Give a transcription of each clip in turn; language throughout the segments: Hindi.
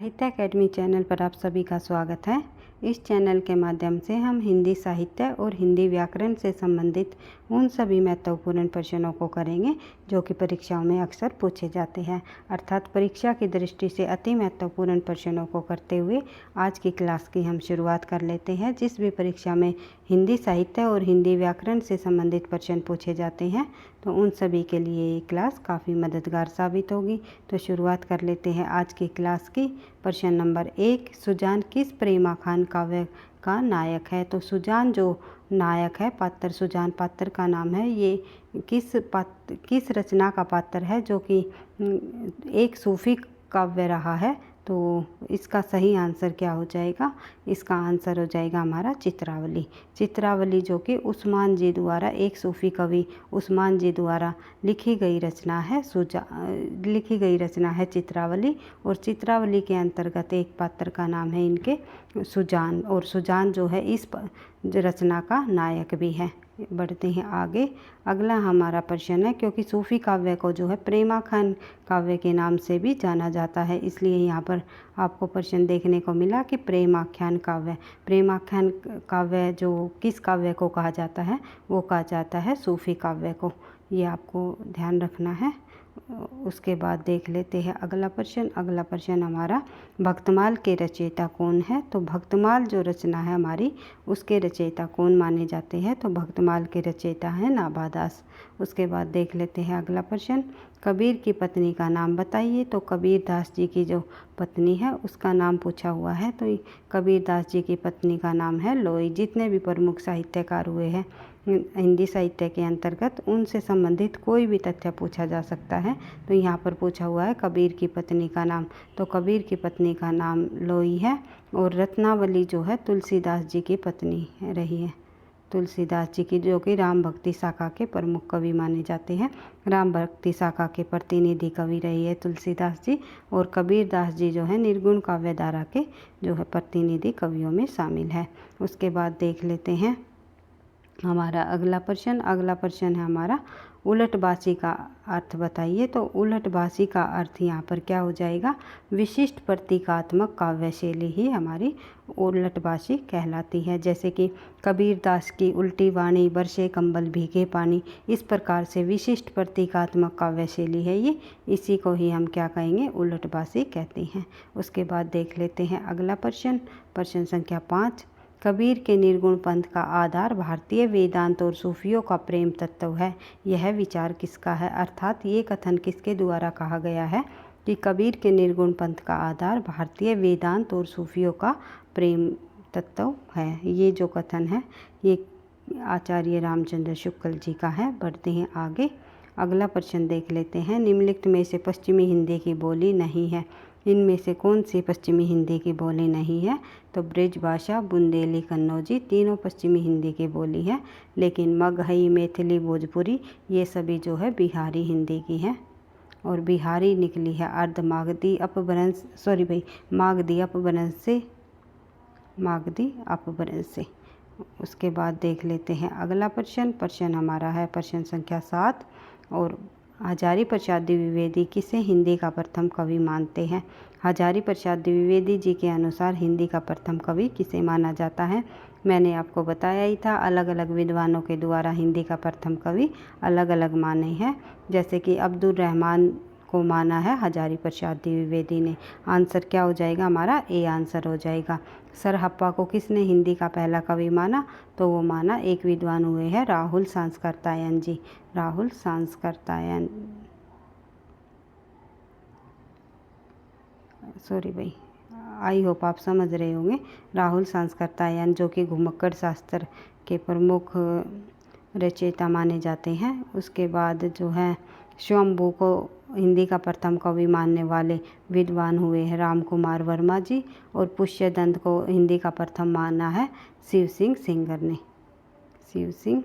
साहित्य अकेडमी चैनल पर आप सभी का स्वागत है। इस चैनल के माध्यम से हम हिंदी साहित्य और हिंदी व्याकरण से संबंधित उन सभी महत्वपूर्ण प्रश्नों को करेंगे जो कि परीक्षाओं में अक्सर पूछे जाते हैं, अर्थात परीक्षा की दृष्टि से अति महत्वपूर्ण प्रश्नों को करते हुए आज की क्लास की हम शुरुआत कर लेते हैं। जिस भी परीक्षा में हिंदी साहित्य और हिंदी व्याकरण से संबंधित प्रश्न पूछे जाते हैं तो उन सभी के लिए ये क्लास काफ़ी मददगार साबित होगी। तो शुरुआत कर लेते हैं आज की क्लास की। प्रश्न नंबर 1, सुजान किस प्रेमाखान काव्य का नायक है? तो सुजान जो नायक है, पात्र सुजान पात्र का नाम है, ये किस रचना का पात्र है जो कि एक सूफी काव्य रहा है? तो इसका सही आंसर क्या हो जाएगा? इसका आंसर हो जाएगा हमारा चित्रावली। चित्रावली जो कि उस्मान जी द्वारा, एक सूफी कवि उस्मान जी द्वारा लिखी गई रचना है चित्रावली। और चित्रावली के अंतर्गत एक पात्र का नाम है इनके सुजान, और सुजान जो है इस रचना का नायक भी है। बढ़ते हैं आगे। अगला हमारा प्रश्न है, क्योंकि सूफी काव्य को जो है प्रेमाखान काव्य के नाम से भी जाना जाता है, इसलिए यहाँ पर आपको प्रश्न देखने को मिला कि प्रेमाख्यान काव्य जो किस काव्य को कहा जाता है? वो कहा जाता है सूफी काव्य को। ये आपको ध्यान रखना है। उसके बाद देख लेते हैं अगला प्रश्न हमारा, भक्तमाल के रचयिता कौन है? तो भक्तमाल जो रचना है हमारी, उसके रचयिता कौन माने जाते हैं? तो भक्तमाल के रचयिता हैं नाभादास। उसके बाद देख लेते हैं अगला प्रश्न, कबीर की पत्नी का नाम बताइए। तो कबीर दास जी की जो पत्नी है उसका नाम पूछा हुआ है, तो कबीर दास जी की पत्नी का नाम है लोई। जितने भी प्रमुख साहित्यकार हुए हैं हिंदी साहित्य के अंतर्गत, उनसे संबंधित कोई भी तथ्य पूछा जा सकता है। तो यहाँ पर पूछा हुआ है कबीर की पत्नी का नाम, तो कबीर की पत्नी का नाम लोई है। और रत्नावली जो है तुलसीदास जी की पत्नी रही है, तुलसीदास जी की, जो कि राम भक्ति शाखा के प्रमुख कवि माने जाते हैं। राम भक्ति शाखा के प्रतिनिधि कवि रही है तुलसीदास जी। और कबीर दास जी जो है निर्गुण काव्य धारा के जो है प्रतिनिधि कवियों में शामिल है। उसके बाद देख लेते हैं हमारा अगला प्रश्न है हमारा, उलटबासी का अर्थ बताइए। तो उलटबासी का अर्थ यहाँ पर क्या हो जाएगा? विशिष्ट प्रतीकात्मक काव्य शैली ही हमारी उलटबासी कहलाती है। जैसे कि कबीर दास की उल्टी वाणी, बरसे कंबल भीगे पानी, इस प्रकार से विशिष्ट प्रतीकात्मक काव्य शैली है ये, इसी को ही हम क्या कहेंगे? उलटबासी कहते हैं। उसके बाद देख लेते हैं अगला प्रश्न संख्या 5, कबीर के निर्गुण पंथ का आधार भारतीय वेदांत और सूफियों का प्रेम तत्व है, यह विचार किसका है? अर्थात ये कथन किसके द्वारा कहा गया है कि कबीर के निर्गुण पंथ का आधार भारतीय वेदांत और सूफियों का प्रेम तत्व है? ये जो कथन है ये आचार्य रामचंद्र शुक्ल जी का है। बढ़ते हैं आगे। अगला प्रश्न देख लेते हैं, निम्नलिखित में से पश्चिमी हिंदी की बोली नहीं है, इनमें से कौन सी पश्चिमी हिंदी की बोली नहीं है? तो ब्रजभाषा, बुंदेली, कन्नौजी, तीनों पश्चिमी हिंदी की बोली है, लेकिन मगही, मैथिली, भोजपुरी ये सभी जो है बिहारी हिंदी की है। और बिहारी निकली है अर्ध मागधी अपभ्रंश से। उसके बाद देख लेते हैं अगला प्रश्न हमारा है प्रश्न संख्या 7, और हजारी प्रसाद द्विवेदी किसे हिंदी का प्रथम कवि मानते हैं? हजारी प्रसाद द्विवेदी जी के अनुसार हिंदी का प्रथम कवि किसे माना जाता है? मैंने आपको बताया ही था, अलग अलग विद्वानों के द्वारा हिंदी का प्रथम कवि अलग अलग माने हैं। जैसे कि अब्दुल रहमान को माना है हजारी प्रसाद द्विवेदी ने। आंसर क्या हो जाएगा हमारा? ए आंसर हो जाएगा। सरहप्पा को किसने हिंदी का पहला कवि माना? तो वो माना एक विद्वान हुए हैं राहुल सांस्कृतायन जी। राहुल सांस्कृतायन, आई होप आप समझ रहे होंगे। राहुल सांस्कृतायन जो कि घुमक्कड़ शास्त्र के प्रमुख रचयिता माने जाते हैं। उसके बाद जो है स्वयंभू को हिंदी का प्रथम कवि मानने वाले विद्वान हुए हैं राम कुमार वर्मा जी। और पुष्यदंत को हिंदी का प्रथम माना है शिव सिंह सेंगर ने। शिव सिंह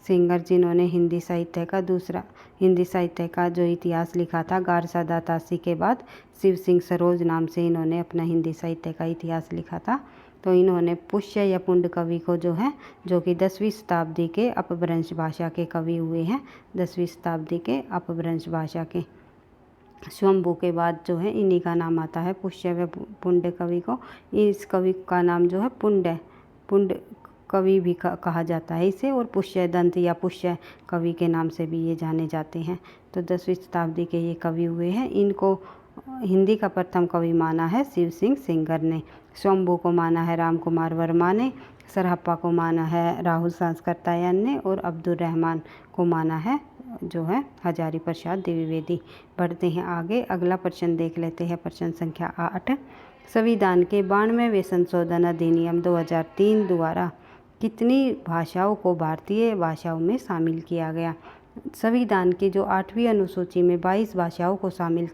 सेंगर जिन्होंने हिंदी साहित्य का जो इतिहास लिखा था गारसा दातासी के बाद, शिव सिंह सरोज नाम से इन्होंने अपना हिंदी साहित्य का इतिहास लिखा था। तो इन्होंने पुष्य या पुंड कवि को जो है, जो कि 10वीं शताब्दी के अपभ्रंश भाषा के कवि हुए हैं, 10वीं शताब्दी के अपभ्रंश भाषा के। स्वयंभू के बाद जो है इन्हीं का नाम आता है, पुष्य व पुण्य कवि को। इस कवि का नाम जो है पुण्य कवि भी कहा जाता है इसे, और पुष्य दंत या पुष्य कवि के नाम से भी ये जाने जाते हैं। तो 10वीं शताब्दी के ये कवि हुए हैं। इनको हिंदी का प्रथम कवि माना है शिव सिंह सेंगर ने, स्वयंभू को माना है राम कुमार वर्मा ने, सरहप्पा को माना है राहुल सांस्कृतायन ने, और अब्दुल रहमान को माना है जो है हजारी प्रसाद द्विवेदी। बढ़ते हैं आगे, अगला प्रश्न देख लेते हैं, प्रश्न संख्या 8। संविधान के 92वें संशोधन अधिनियम 2003 द्वारा कितनी भाषाओं को भारतीय भाषाओं में शामिल किया गया? संविधान की जो 8वीं अनुसूची में 22 भाषाओं को शामिल,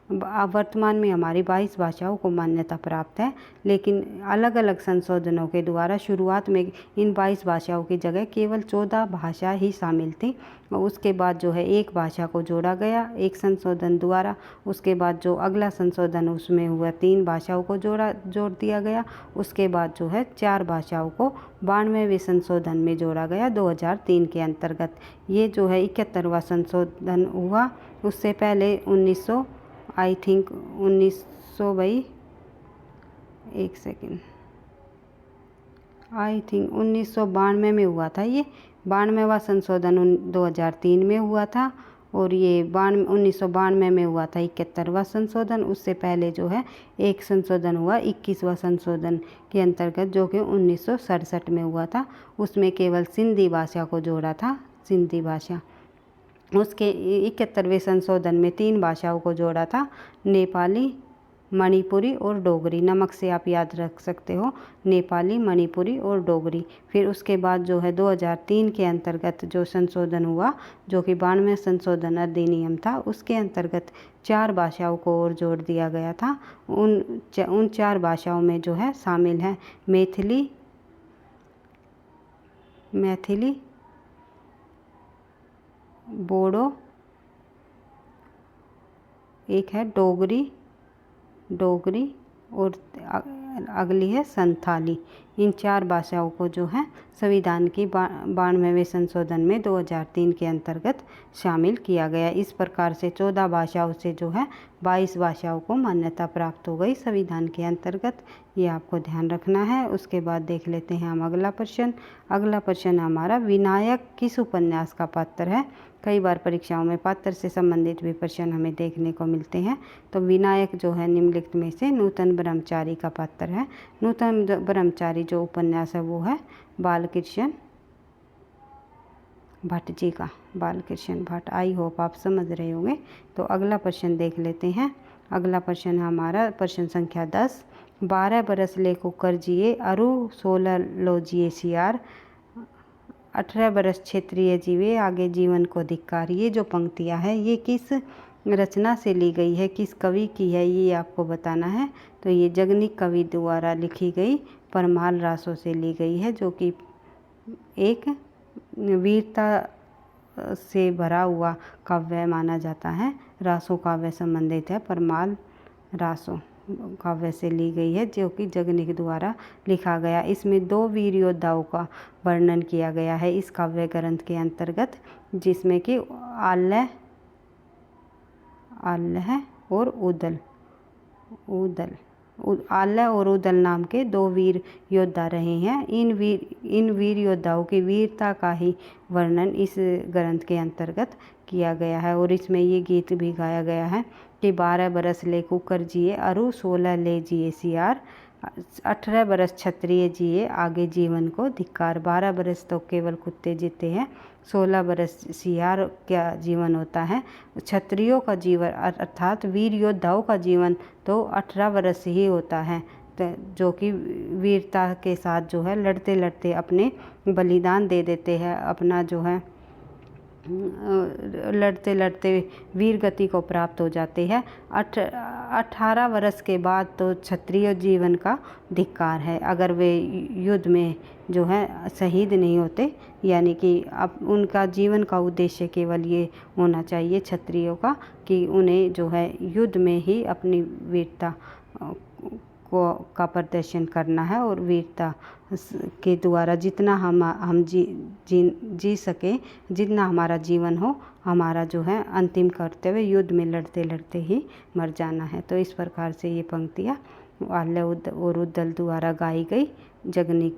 वर्तमान में हमारी 22 भाषाओं को मान्यता प्राप्त है, लेकिन अलग अलग संशोधनों के द्वारा शुरुआत में इन 22 भाषाओं की जगह केवल 14 भाषा ही शामिल थी। उसके बाद जो है एक भाषा को जोड़ा गया एक संशोधन द्वारा। उसके बाद जो अगला संशोधन उसमें हुआ 3 भाषाओं को जोड़ दिया गया। उसके बाद जो है 4 भाषाओं को 92वें संशोधन में जोड़ा गया 2003 के अंतर्गत। ये जो है 71वां संशोधन हुआ। उससे पहले 1900 आई थिंक 1992 में हुआ था। ये 92वां संशोधन 2003 में हुआ था, और ये 1992 में हुआ था 71वां संशोधन। उससे पहले जो है एक संशोधन हुआ 21वां संशोधन के अंतर्गत, जो कि 1967 में हुआ था। उसमें केवल सिंधी भाषा को जोड़ा था, सिंधी भाषा। उसके 71वें संशोधन में 3 भाषाओं को जोड़ा था, नेपाली, मणिपुरी और डोगरी। नमक से आप याद रख सकते हो, नेपाली, मणिपुरी और डोगरी। फिर उसके बाद जो है 2003 के अंतर्गत जो संशोधन हुआ, जो कि 92वें संशोधन अधिनियम था, उसके अंतर्गत 4 भाषाओं को और जोड़ दिया गया था। उन 4 भाषाओं में जो है शामिल है मैथिली, बोडो, एक है डोगरी और अगली है संथाली। इन 4 भाषाओं को जो है संविधान की 92वें संशोधन में 2003 के अंतर्गत शामिल किया गया। इस प्रकार से 14 भाषाओं से जो है 22 भाषाओं को मान्यता प्राप्त हो गई संविधान के अंतर्गत। ये आपको ध्यान रखना है। उसके बाद देख लेते हैं हम अगला प्रश्न। अगला प्रश्न हमारा, विनायक किस उपन्यास का पात्र है? कई बार परीक्षाओं में पात्र से संबंधित भी प्रश्न हमें देखने को मिलते हैं। तो विनायक जो है निम्नलिखित में से नूतन ब्रह्मचारी का पात्र है। नूतन ब्रह्मचारी जो उपन्यास है वो है बालकृष्ण भट्ट जी का, बालकृष्ण भट्ट। आई होप आप समझ रहे होंगे। तो अगला प्रश्न देख लेते हैं। अगला प्रश्न हमारा प्रश्न संख्या 10। 12 बरस ले कुकर जिए अरु 16 लो जिए सियार, 18 बरस क्षेत्रीय जीवे आगे जीवन को धिक्कार। ये जो पंक्तियाँ हैं ये किस रचना से ली गई है, किस कवि की है, ये आपको बताना है। तो ये जगनिक कवि द्वारा लिखी गई परमाल रासों से ली गई है, जो कि एक वीरता से भरा हुआ काव्य माना जाता है। रासों काव्य संबंधित है, परमाल रासों काव्य से ली गई है, जो कि जगनिक द्वारा लिखा गया। इसमें 2 वीर योद्धाओं का वर्णन किया गया है इस काव्य ग्रंथ के अंतर्गत, जिसमें कि आल्ह और आल्ह और उदल नाम के 2 वीर योद्धा रहे हैं। इन वीर योद्धाओं की वीरता का ही वर्णन इस ग्रंथ के अंतर्गत किया गया है। और इसमें ये गीत भी गाया गया है कि 12 बरस ले कुकर जिए अरु 16 ले जिए सियार, 18 बरस क्षत्रिय जिए आगे जीवन को धिक्कार। 12 बरस तो केवल कुत्ते जीते हैं, 16 बरस सियार क्या जीवन होता है। क्षत्रियों का जीवन अर्थात वीर योद्धाओं का जीवन तो 18 बरस ही होता है, जो कि वीरता के साथ जो है लड़ते लड़ते अपने बलिदान दे देते हैं, अपना जो है लड़ते लड़ते वीर गति को प्राप्त हो जाते हैं। 18 वर्ष के बाद तो क्षत्रिय जीवन का धिक्कार है, अगर वे युद्ध में जो है शहीद नहीं होते। यानी कि अब उनका जीवन का उद्देश्य केवल ये होना चाहिए क्षत्रियों का कि उन्हें जो है युद्ध में ही अपनी वीरता का प्रदर्शन करना है, और वीरता के द्वारा जितना हम जी सके, जितना हमारा जीवन हो हमारा जो है अंतिम कर्तव्य युद्ध में लड़ते लड़ते ही मर जाना है। तो इस प्रकार से ये पंक्तियाँ आल्य और उद्दल द्वारा गाई गई, जगनीक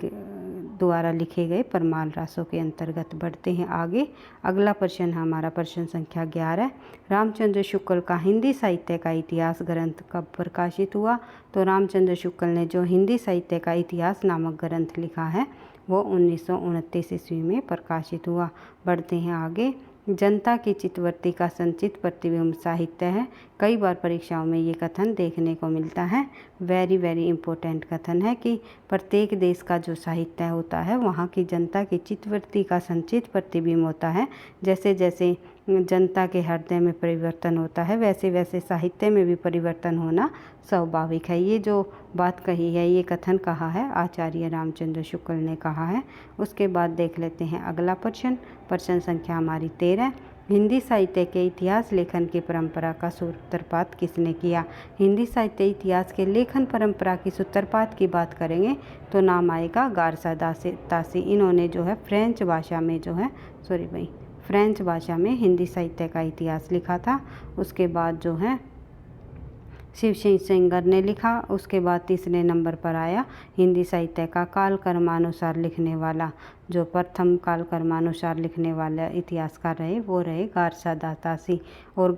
द्वारा लिखे गए परमाल रासों के अंतर्गत। बढ़ते हैं आगे। अगला प्रश्न हमारा प्रश्न संख्या 11। रामचंद्र शुक्ल का हिंदी साहित्य का इतिहास ग्रंथ कब प्रकाशित हुआ? तो रामचंद्र शुक्ल ने जो हिंदी साहित्य का इतिहास नामक ग्रंथ लिखा है वो 1929 ईस्वी में प्रकाशित हुआ। बढ़ते हैं आगे। जनता की चित्तवृत्ति का संचित प्रतिबिंब साहित्य है। कई बार परीक्षाओं में ये कथन देखने को मिलता है। वेरी वेरी इम्पोर्टेंट कथन है कि प्रत्येक देश का जो साहित्य होता है वहाँ की जनता की चित्तवृत्ति का संचित प्रतिबिंब होता है। जैसे जैसे जनता के हृदय में परिवर्तन होता है वैसे वैसे साहित्य में भी परिवर्तन होना स्वाभाविक है। ये जो बात कही है, ये कथन कहा है आचार्य रामचंद्र शुक्ल ने कहा है। उसके बाद देख लेते हैं अगला प्रश्न। प्रश्न संख्या हमारी 13। हिंदी साहित्य के इतिहास लेखन की परंपरा का सूत्रपात किसने किया? हिंदी साहित्य इतिहास के लेखन परंपरा की सूत्रपात की बात करेंगे तो नाम आएगा गारसा तासी। इन्होंने जो है फ्रेंच भाषा में हिंदी साहित्य का इतिहास लिखा था। उसके बाद जो है शिव सिंह सेंगर ने लिखा। उसके बाद तीसरे नंबर पर आया हिंदी साहित्य का काल कर्मानुसार लिखने वाला, जो प्रथम काल कर्मानुसार लिखने वाला इतिहासकार रहे वो रहे गारसा दातासी। और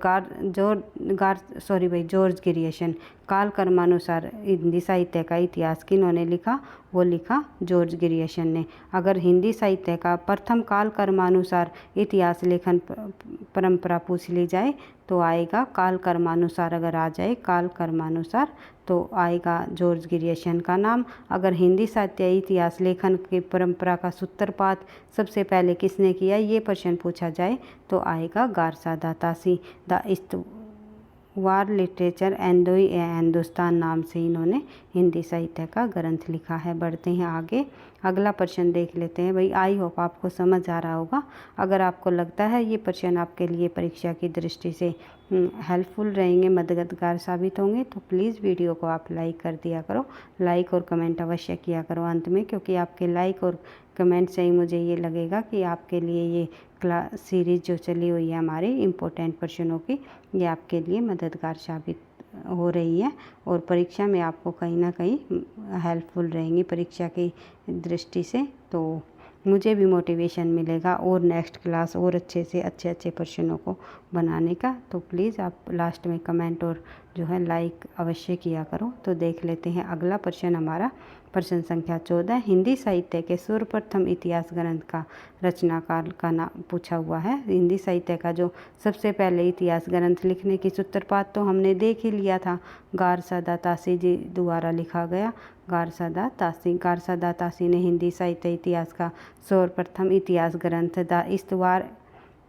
जॉर्ज ग्रियर्सन। काल कर्मानुसार हिंदी साहित्य का इतिहास किन्होंने लिखा? वो लिखा जॉर्ज ग्रियर्सन ने। अगर हिंदी साहित्य का प्रथम काल कर्मानुसार इतिहास लेखन परंपरा पूछ ली जाए तो आएगा काल कर्मानुसार। अगर आ जाए काल कर्मानुसार तो आएगा जॉर्ज ग्रियर्सन का नाम। अगर हिंदी साहित्य इतिहास लेखन की परंपरा का सूत्रपात सबसे पहले किसने किया, ये प्रश्न पूछा जाए तो आएगा गारसा दातासी। द इस्तवार लिटरेचर एंड हिंदुस्तान नाम से इन्होंने हिंदी साहित्य का ग्रंथ लिखा है। बढ़ते हैं आगे। अगला प्रश्न देख लेते हैं। भाई आई होप आपको समझ आ रहा होगा। अगर आपको लगता है ये प्रश्न आपके लिए परीक्षा की दृष्टि से हेल्पफुल रहेंगे, मददगार साबित होंगे, तो प्लीज़ वीडियो को आप लाइक कर दिया करो। लाइक और कमेंट अवश्य किया करो अंत में, क्योंकि आपके लाइक और कमेंट से ही मुझे ये लगेगा कि आपके लिए ये क्लास सीरीज़ जो चली हुई है हमारी इम्पोर्टेंट प्रश्नों की, ये आपके लिए मददगार साबित हो रही है और परीक्षा में आपको कहीं ना कहीं हेल्पफुल रहेंगी परीक्षा की दृष्टि से। तो मुझे भी मोटिवेशन मिलेगा और नेक्स्ट क्लास और अच्छे से अच्छे प्रश्नों को बनाने का। तो प्लीज़ आप लास्ट में कमेंट और जो है लाइक अवश्य किया करो। तो देख लेते हैं अगला प्रश्न हमारा। प्रश्न संख्या 14। हिंदी साहित्य के सर्वप्रथम इतिहास ग्रंथ का रचनाकार का नाम पूछा हुआ है। हिंदी साहित्य का जो सबसे पहले इतिहास ग्रंथ लिखने की सूत्रपात तो हमने देख ही लिया था, गारसा दातासी जी द्वारा लिखा गया। गारसा दातासी ने हिंदी साहित्य इतिहास का सर्वप्रथम इतिहास ग्रंथ द इस्तवार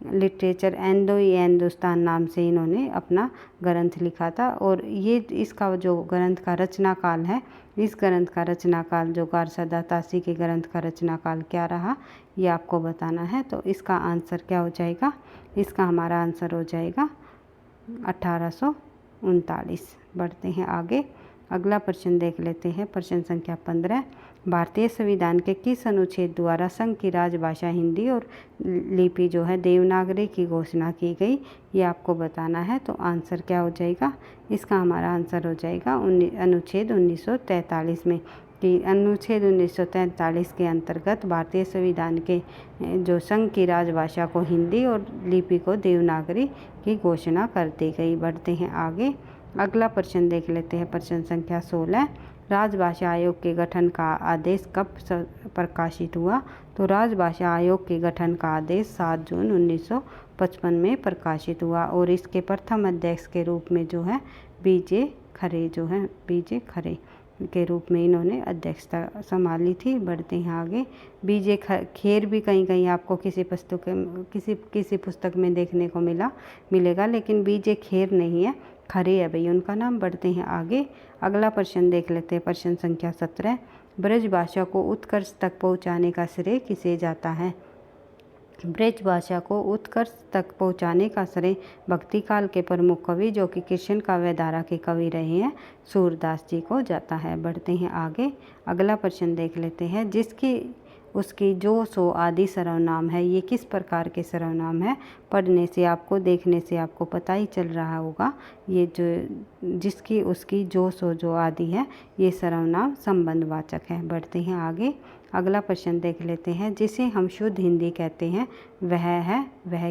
लिटरेचर एंड हिंदुस्तान नाम से इन्होंने अपना ग्रंथ लिखा था। और ये इसका जो ग्रंथ का रचना काल है, इस ग्रंथ का रचना काल जो गारसा दातासी के ग्रंथ का रचना काल क्या रहा ये आपको बताना है। तो इसका आंसर क्या हो जाएगा? इसका हमारा आंसर हो जाएगा 1839। बढ़ते हैं आगे। अगला प्रश्न देख लेते हैं। प्रश्न संख्या 15। भारतीय संविधान के किस अनुच्छेद द्वारा संघ की राजभाषा हिंदी और लिपि जो है देवनागरी की घोषणा की गई, ये आपको बताना है। तो आंसर क्या हो जाएगा? इसका हमारा आंसर हो जाएगा अनुच्छेद 1943 में, कि अनुच्छेद 1943 के अंतर्गत भारतीय संविधान के जो संघ की राजभाषा को हिंदी और लिपि को देवनागरी की घोषणा कर दी गई। बढ़ते हैं आगे। अगला प्रश्न देख लेते हैं। प्रश्न संख्या 16। राजभाषा आयोग के गठन का आदेश कब प्रकाशित हुआ? तो राजभाषा आयोग के गठन का आदेश 7 जून 1955 में प्रकाशित हुआ और इसके प्रथम अध्यक्ष के रूप में जो है बीजे खरे के रूप में इन्होंने अध्यक्षता संभाली थी। बढ़ते हैं आगे। बीजे खेर भी कहीं कहीं आपको किसी पुस्तक में देखने को मिलेगा, लेकिन बीजे खेर नहीं है, खरे है भाई उनका नाम। बढ़ते हैं आगे। अगला प्रश्न देख लेते हैं। प्रश्न संख्या 17। ब्रज भाषा को उत्कर्ष तक पहुंचाने का श्रेय किसे जाता है? ब्रज भाषा को उत्कर्ष तक पहुंचाने का श्रेय भक्ति काल के प्रमुख कवि जो कि कृष्ण काव्य धारा के कवि रहे हैं सूरदास जी को जाता है। बढ़ते हैं आगे। अगला प्रश्न देख लेते हैं। जिसकी उसकी जो सो आदि सर्वनाम है। ये किस प्रकार के सर्वनाम है, पढ़ने से आपको, देखने से आपको पता ही चल रहा होगा। ये जो जिसकी उसकी जो सो जो आदि है, ये सर्वनाम संबंधवाचक है। बढ़ते हैं आगे, अगला प्रश्न देख लेते हैं। जिसे हम शुद्ध हिंदी कहते हैं वह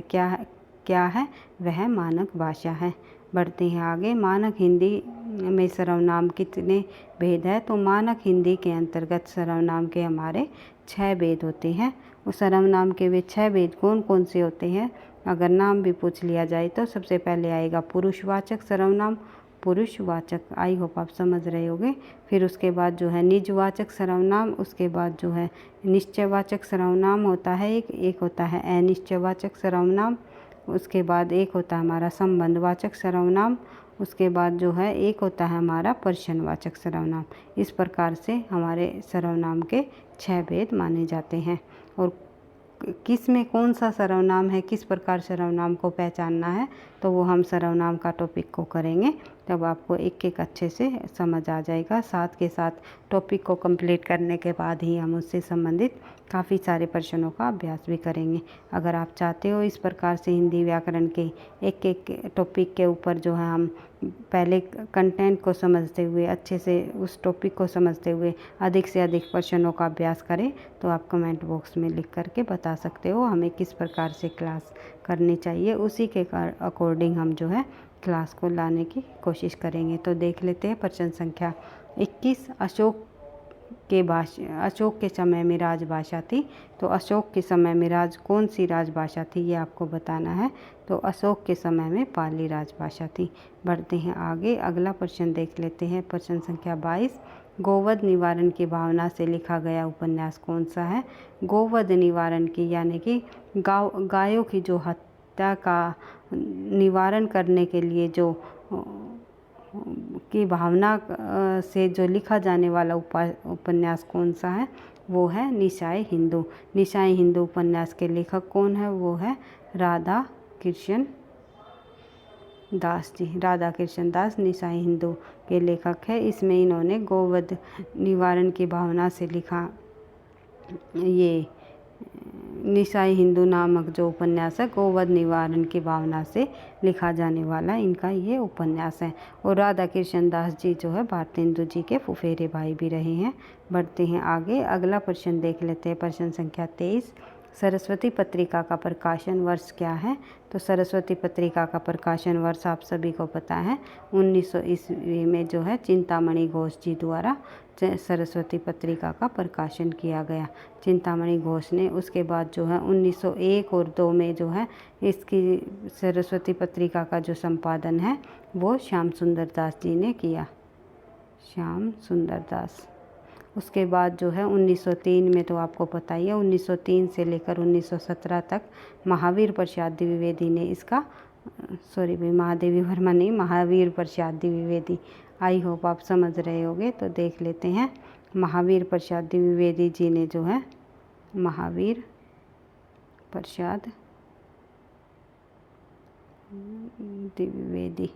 क्या है? वह मानक भाषा है। बढ़ते हैं आगे, मानक हिंदी में सर्वनाम कितने भेद है? तो मानक हिंदी के अंतर्गत सर्वनाम के हमारे 6 भेद होते हैं। उस सर्वनाम के वे 6 भेद कौन कौन से होते हैं? अगर नाम भी पूछ लिया जाए तो सबसे पहले आएगा पुरुषवाचक सर्वनाम, पुरुषवाचक, आई होप आप समझ रहे होंगे। फिर उसके बाद जो है निजवाचक सर्वनाम, उसके बाद जो है निश्चयवाचक सर्वनाम होता है, एक होता है अनिश्चयवाचक सर्वनाम, उसके बाद एक होता है हमारा संबंधवाचक सर्वनाम, उसके बाद जो है एक होता है हमारा प्रश्नवाचक सर्वनाम। इस प्रकार से हमारे सर्वनाम के 6 भेद माने जाते हैं। और किस में कौन सा सर्वनाम है, किस प्रकार सर्वनाम को पहचानना है, तो वो हम सर्वनाम का टॉपिक को करेंगे, तब आपको एक एक अच्छे से समझ आ जाएगा। साथ के साथ टॉपिक को कंप्लीट करने के बाद ही हम उससे संबंधित काफ़ी सारे प्रश्नों का अभ्यास भी करेंगे। अगर आप चाहते हो इस प्रकार से हिंदी व्याकरण के एक एक टॉपिक के ऊपर जो है हम पहले कंटेंट को समझते हुए, अच्छे से उस टॉपिक को समझते हुए अधिक से अधिक प्रश्नों का अभ्यास करें, तो आप कमेंट बॉक्स में लिख करके बता सकते हो हमें किस प्रकार से क्लास करनी चाहिए। उसी के अकॉर्डिंग हम जो है क्लास को लाने की कोशिश करेंगे। तो देख लेते हैं प्रश्न संख्या 21। अशोक के समय में राजभाषा थी। तो अशोक के समय में कौन सी राजभाषा थी, ये आपको बताना है। तो अशोक के समय में पाली राजभाषा थी। बढ़ते हैं आगे, अगला प्रश्न देख लेते हैं। प्रश्न संख्या 22। गोवध निवारण की भावना से लिखा गया उपन्यास कौन सा है? गोवध निवारण की यानी कि गायों की जो हत्या का निवारण करने के लिए जो की भावना से जो लिखा जाने वाला उपन्यास कौन सा है? वो है निशाय हिंदू। निशाय हिंदू उपन्यास के लेखक कौन है? वो है राधा कृष्ण दास जी। राधा कृष्ण दास निशाय हिंदू के लेखक है। इसमें इन्होंने गोवध निवारण की भावना से लिखा ये निशाय हिंदू नामक जो उपन्यास है, गोवध निवारण की भावना से लिखा जाने वाला इनका ये उपन्यास है। और राधा कृष्ण दास जी जो है भारतेंदु जी के फुफेरे भाई भी रहे हैं। बढ़ते हैं आगे, अगला प्रश्न देख लेते हैं। प्रश्न संख्या 23। सरस्वती पत्रिका का प्रकाशन वर्ष क्या है? तो सरस्वती पत्रिका का प्रकाशन वर्ष आप सभी को पता है 1900 ईस्वी में जो है चिंतामणि घोष जी द्वारा सरस्वती पत्रिका का प्रकाशन किया गया। चिंतामणि घोष ने उसके बाद जो है 1901 और 2 में जो है इसकी सरस्वती पत्रिका का जो संपादन है वो श्याम सुंदर दास जी ने किया। श्याम सुंदर दास। उसके बाद जो है 1903 में तो आपको पता ही है, 1903 से लेकर 1917 तक महावीर प्रसाद द्विवेदी ने इसका महादेवी वर्मा नहीं, महावीर प्रसाद द्विवेदी, आई होप आप समझ रहे होंगे। तो देख लेते हैं, महावीर प्रसाद द्विवेदी जी ने जो है महावीर प्रसाद द्विवेदी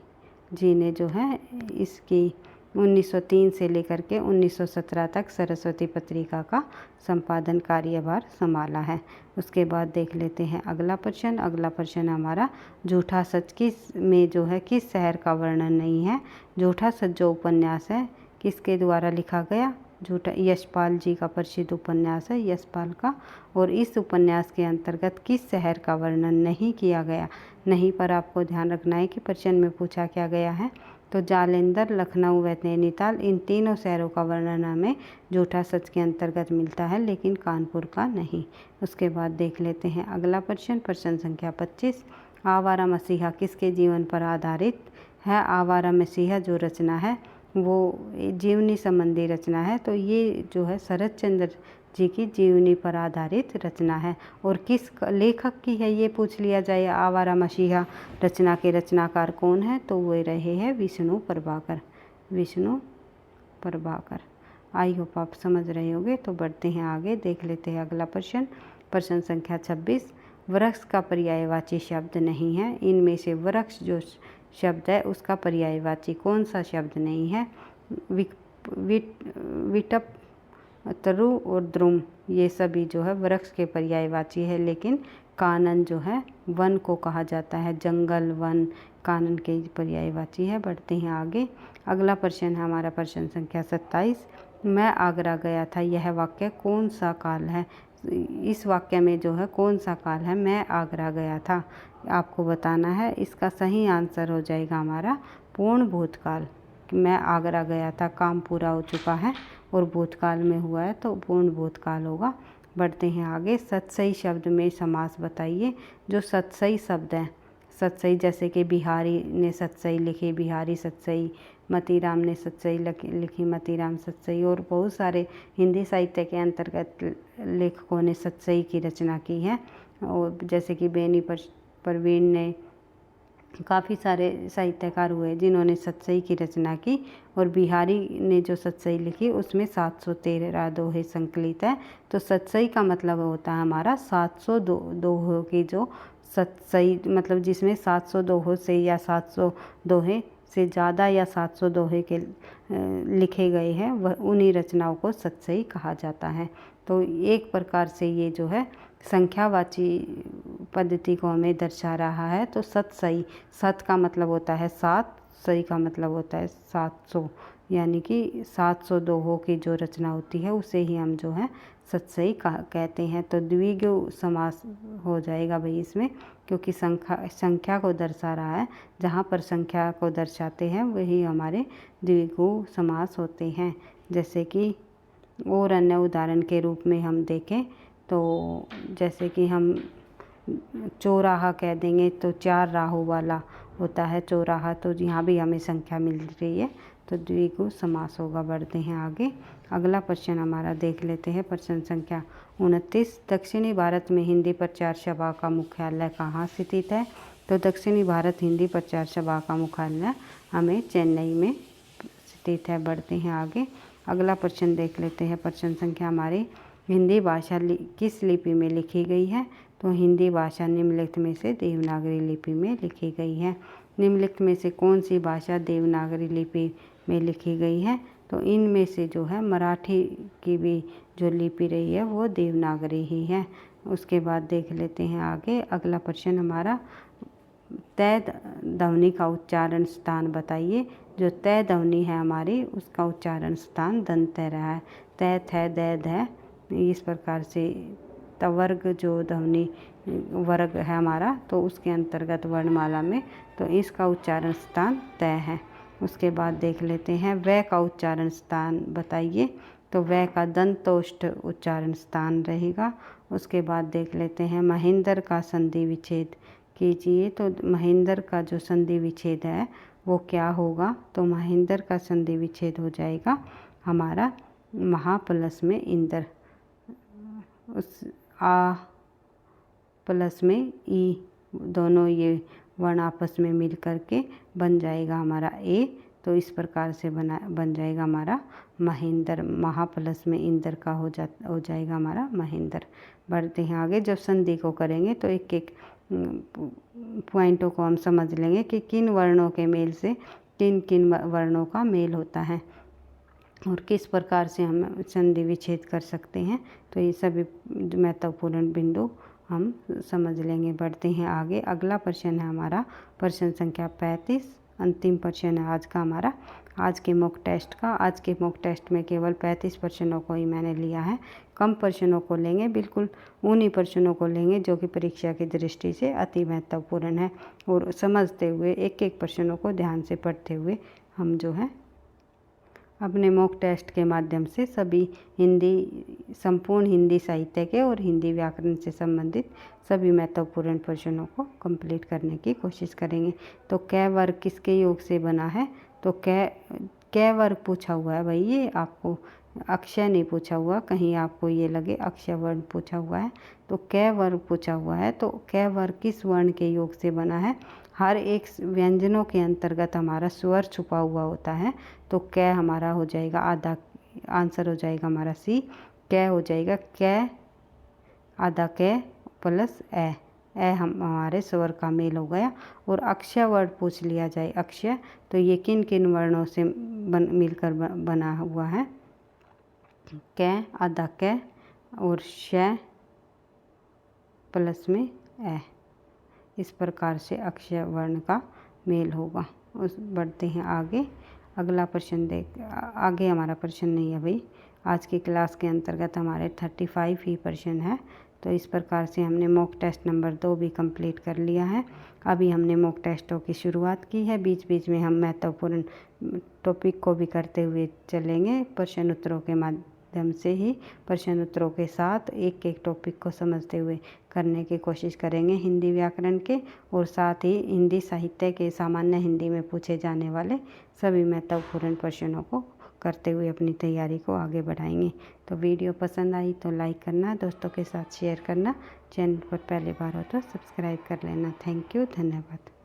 जी ने जो है इसकी 1903 से लेकर के 1917 तक सरस्वती पत्रिका का संपादन कार्यभार संभाला है। उसके बाद देख लेते हैं अगला प्रश्न। अगला प्रश्न हमारा झूठा सच में जो है किस शहर का वर्णन नहीं है? झूठा सच जो उपन्यास है किसके द्वारा लिखा गया? झूठा यशपाल जी का प्रसिद्ध उपन्यास है, यशपाल का। और इस उपन्यास के अंतर्गत किस शहर का वर्णन नहीं किया गया? नहीं पर आपको ध्यान रखना है कि प्रश्न में पूछा क्या गया है। तो जालंधर, लखनऊ व नैनीताल, इन तीनों शहरों का वर्णन हमें झूठा सच के अंतर्गत मिलता है, लेकिन कानपुर का नहीं। उसके बाद देख लेते हैं अगला प्रश्न। प्रश्न संख्या 25। आवारा मसीहा किसके जीवन पर आधारित है? आवारा मसीहा जो रचना है वो जीवनी संबंधी रचना है। तो ये जो है शरत चंद्र जी की जीवनी पर आधारित रचना है। और किस लेखक की है ये पूछ लिया जाए, आवारा मसीहा रचना के रचनाकार कौन है? तो वो रहे हैं विष्णु प्रभाकर। विष्णु प्रभाकर, आई होप आप समझ रहे होंगे। तो बढ़ते हैं आगे, देख लेते हैं अगला प्रश्न। प्रश्न संख्या 26। वृक्ष का पर्यायवाची शब्द नहीं है। इनमें से वृक्ष जो शब्द है उसका पर्यायवाची कौन सा शब्द नहीं है? विटप, तरु और द्रुम, ये सभी जो है वृक्ष के पर्यायवाची है, लेकिन कानन जो है वन को कहा जाता है। जंगल, वन कानन के पर्यायवाची है। बढ़ते हैं आगे। अगला प्रश्न है हमारा प्रश्न संख्या 27। मैं आगरा गया था, यह वाक्य कौन सा काल है? इस वाक्य में जो है कौन सा काल है? मैं आगरा गया था, आपको बताना है। इसका सही आंसर हो जाएगा हमारा पूर्ण भूतकाल। मैं आगरा गया था, काम पूरा हो चुका है और भूतकाल में हुआ है तो पूर्ण भूतकाल होगा। बढ़ते हैं आगे। सतसई शब्द में समास बताइए। जो सतसई शब्द है, सतसई जैसे कि बिहारी ने सतसई लिखी, बिहारी सतसई, मतीराम ने सतसई लिखी, मतीराम सतसई, और बहुत सारे हिंदी साहित्य के अंतर्गत लेखकों ने सतसई की रचना की है। और जैसे कि बेनी परवीन ने, काफ़ी सारे साहित्यकार हुए जिन्होंने सतसई की रचना की। और बिहारी ने जो सतसई लिखी उसमें 713 दोहे संकलित है। तो सतसई का मतलब होता है हमारा 700 दोहों की जो सतसई, मतलब जिसमें 700 दोहों से या 700 दोहे से ज़्यादा या 700 दोहे के लिखे गए हैं, वह उन्हीं रचनाओं को सतसई कहा जाता है। तो एक प्रकार से ये जो है संख्यावाची पद्धति को हमें दर्शा रहा है। तो सतसई, सत का मतलब होता है 7, सई का मतलब होता है 700, यानी कि 700 दोहों की जो रचना होती है उसे ही हम जो है सतसई कहते हैं। तो द्विगु समास हो जाएगा भाई इसमें, क्योंकि संख्या को दर्शा रहा है। जहाँ पर संख्या को दर्शाते हैं वही हमारे द्विगु समास होते हैं। जैसे कि और अन्य उदाहरण के रूप में हम देखें तो जैसे कि हम चौराहा कह देंगे तो 4 राहों वाला होता है चौराहा, तो यहाँ भी हमें संख्या मिल रही है तो द्विगु समास होगा। बढ़ते हैं आगे। अगला प्रश्न हमारा देख लेते हैं, प्रश्न संख्या 29। दक्षिणी भारत में हिंदी प्रचार सभा का मुख्यालय कहाँ स्थित है? तो दक्षिणी भारत हिंदी प्रचार सभा का मुख्यालय हमें चेन्नई में स्थित है। बढ़ते हैं आगे। अगला प्रश्न देख लेते हैं, प्रश्न संख्या हमारी, हिंदी भाषा किस लिपि में लिखी गई है? तो हिंदी भाषा निम्नलिखित में से देवनागरी लिपि में लिखी गई है। निम्नलिखित में से कौन सी भाषा देवनागरी लिपि में लिखी गई है? तो इनमें से जो है मराठी की भी जो लिपि रही है वो देवनागरी ही है। उसके बाद देख लेते हैं आगे। अगला प्रश्न हमारा, तय ध्वनि का उच्चारण स्थान बताइए। जो तय ध्वनि है हमारी उसका उच्चारण स्थान दंत रहा है। तय, थ, दै, ध, इस प्रकार से तवर्ग जो ध्वनि वर्ग है हमारा तो उसके अंतर्गत वर्णमाला में, तो इसका उच्चारण स्थान तय है। उसके बाद देख लेते हैं व का उच्चारण स्थान बताइए। तो व का दंतोष्ठ उच्चारण स्थान रहेगा। उसके बाद देख लेते हैं महेंद्र का संधि विच्छेद कीजिए। तो महेंद्र का जो संधि विच्छेद है वो क्या होगा? तो महेंद्र का संधि विच्छेद हो जाएगा हमारा महा प्लस में इंद्र, उस आ प्लस में ई, दोनों ये वर्ण आपस में मिल करके बन जाएगा हमारा ए। तो इस प्रकार से बन जाएगा हमारा महेंद्र, महा प्लस में इंद्र का हो जाएगा हमारा महेंद्र। बढ़ते हैं आगे। जब संधि को करेंगे तो एक एक पॉइंटों को हम समझ लेंगे कि किन वर्णों के मेल से किन किन वर्णों का मेल होता है और किस प्रकार से हम संधि विच्छेद कर सकते हैं। तो ये सभी महत्वपूर्ण बिंदु हम समझ लेंगे। बढ़ते हैं आगे। अगला प्रश्न है हमारा प्रश्न संख्या 35, अंतिम प्रश्न है आज का हमारा, आज के मॉक टेस्ट का। आज के मॉक टेस्ट में केवल 35 प्रश्नों को ही मैंने लिया है, कम प्रश्नों को लेंगे, बिल्कुल उन्हीं प्रश्नों को लेंगे जो कि परीक्षा की दृष्टि से अति महत्वपूर्ण है। और समझते हुए एक एक प्रश्नों को ध्यान से पढ़ते हुए हम जो है अपने मॉक टेस्ट के माध्यम से सभी हिंदी, संपूर्ण हिंदी साहित्य के और हिंदी व्याकरण से संबंधित सभी महत्वपूर्ण प्रश्नों को कंप्लीट करने की कोशिश करेंगे। तो कै वर्ग किसके योग से बना है? तो कै वर्ग पूछा हुआ है भाई, ये आपको अक्षय नहीं पूछा हुआ, कहीं आपको ये लगे अक्षय वर्ण पूछा हुआ है। तो कै वर्ग पूछा हुआ है, तो कै वर्ग किस वर्ण के योग से बना है? हर एक व्यंजनों के अंतर्गत हमारा स्वर छुपा हुआ होता है। तो कै हमारा हो जाएगा आधा, आंसर हो जाएगा हमारा सी। कै हो जाएगा कै आधा कै प्लस ए हमारे स्वर का मेल हो गया। और अक्षय वर्ण पूछ लिया जाए, अक्षय, तो ये किन किन वर्णों से मिलकर बना हुआ है? कै आधा कै और श प्लस में ए, इस प्रकार से अक्षर वर्ण का मेल होगा। उस बढ़ते हैं आगे। अगला प्रश्न देख, आगे हमारा प्रश्न नहीं है भाई, आज की क्लास के अंतर्गत हमारे 35 ही प्रश्न है। तो इस प्रकार से हमने मॉक टेस्ट नंबर 2 भी कंप्लीट कर लिया है। अभी हमने मॉक टेस्टों की शुरुआत की है, बीच बीच में हम महत्वपूर्ण टॉपिक को भी करते हुए चलेंगे। प्रश्न उत्तरों के माध्यम से ही, प्रश्न उत्तरों के साथ एक एक टॉपिक को समझते हुए करने की कोशिश करेंगे हिंदी व्याकरण के, और साथ ही हिंदी साहित्य के सामान्य हिंदी में पूछे जाने वाले सभी महत्वपूर्ण प्रश्नों को करते हुए अपनी तैयारी को आगे बढ़ाएंगे। तो वीडियो पसंद आई तो लाइक करना, दोस्तों के साथ शेयर करना, चैनल पर पहली बार हो तो सब्सक्राइब कर लेना। थैंक यू, धन्यवाद।